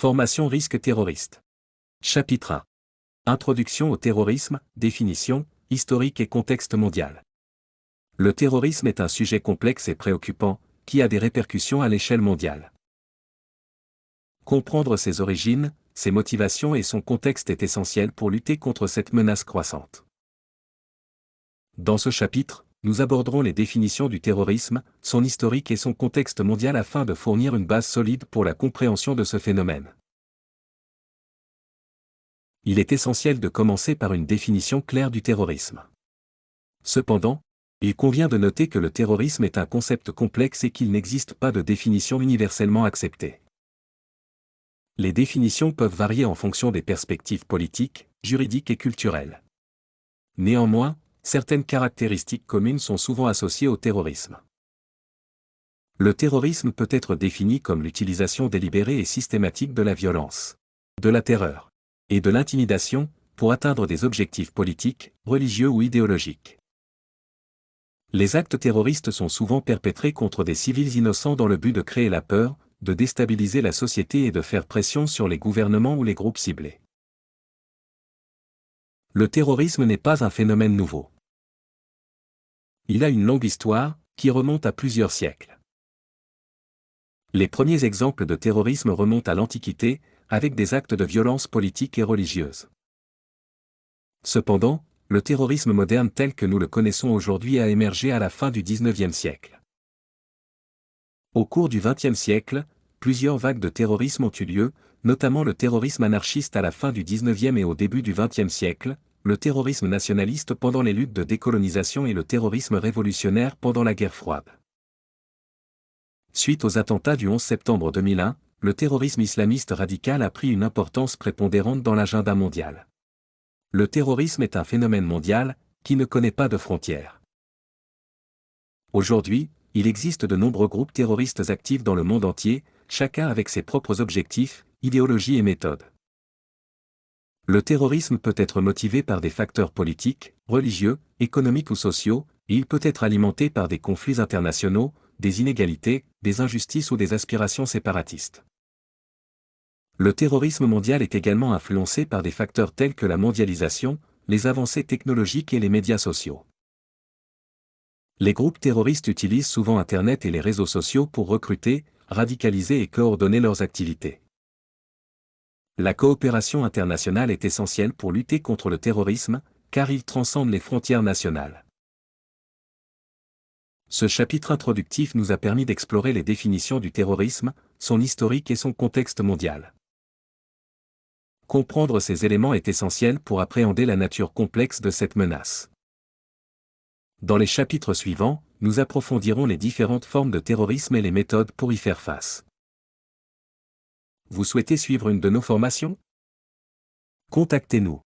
Formation risque terroriste. Chapitre 1. Introduction au terrorisme, définition, historique et contexte mondial. Le terrorisme est un sujet complexe et préoccupant, qui a des répercussions à l'échelle mondiale. Comprendre ses origines, ses motivations et son contexte est essentiel pour lutter contre cette menace croissante. Dans ce chapitre, nous aborderons les définitions du terrorisme, son historique et son contexte mondial afin de fournir une base solide pour la compréhension de ce phénomène. Il est essentiel de commencer par une définition claire du terrorisme. Cependant, il convient de noter que le terrorisme est un concept complexe et qu'il n'existe pas de définition universellement acceptée. Les définitions peuvent varier en fonction des perspectives politiques, juridiques et culturelles. Néanmoins, certaines caractéristiques communes sont souvent associées au terrorisme. Le terrorisme peut être défini comme l'utilisation délibérée et systématique de la violence, de la terreur et de l'intimidation pour atteindre des objectifs politiques, religieux ou idéologiques. Les actes terroristes sont souvent perpétrés contre des civils innocents dans le but de créer la peur, de déstabiliser la société et de faire pression sur les gouvernements ou les groupes ciblés. Le terrorisme n'est pas un phénomène nouveau. Il a une longue histoire, qui remonte à plusieurs siècles. Les premiers exemples de terrorisme remontent à l'Antiquité, avec des actes de violence politique et religieuse. Cependant, le terrorisme moderne tel que nous le connaissons aujourd'hui a émergé à la fin du XIXe siècle. Au cours du XXe siècle, plusieurs vagues de terrorisme ont eu lieu, notamment le terrorisme anarchiste à la fin du XIXe et au début du XXe siècle, le terrorisme nationaliste pendant les luttes de décolonisation et le terrorisme révolutionnaire pendant la guerre froide. Suite aux attentats du 11 septembre 2001, le terrorisme islamiste radical a pris une importance prépondérante dans l'agenda mondial. Le terrorisme est un phénomène mondial, qui ne connaît pas de frontières. Aujourd'hui, il existe de nombreux groupes terroristes actifs dans le monde entier, chacun avec ses propres objectifs, idéologies et méthodes. Le terrorisme peut être motivé par des facteurs politiques, religieux, économiques ou sociaux, et il peut être alimenté par des conflits internationaux, des inégalités, des injustices ou des aspirations séparatistes. Le terrorisme mondial est également influencé par des facteurs tels que la mondialisation, les avancées technologiques et les médias sociaux. Les groupes terroristes utilisent souvent Internet et les réseaux sociaux pour recruter, radicaliser et coordonner leurs activités. La coopération internationale est essentielle pour lutter contre le terrorisme, car il transcende les frontières nationales. Ce chapitre introductif nous a permis d'explorer les définitions du terrorisme, son historique et son contexte mondial. Comprendre ces éléments est essentiel pour appréhender la nature complexe de cette menace. Dans les chapitres suivants, nous approfondirons les différentes formes de terrorisme et les méthodes pour y faire face. Vous souhaitez suivre une de nos formations? Contactez-nous.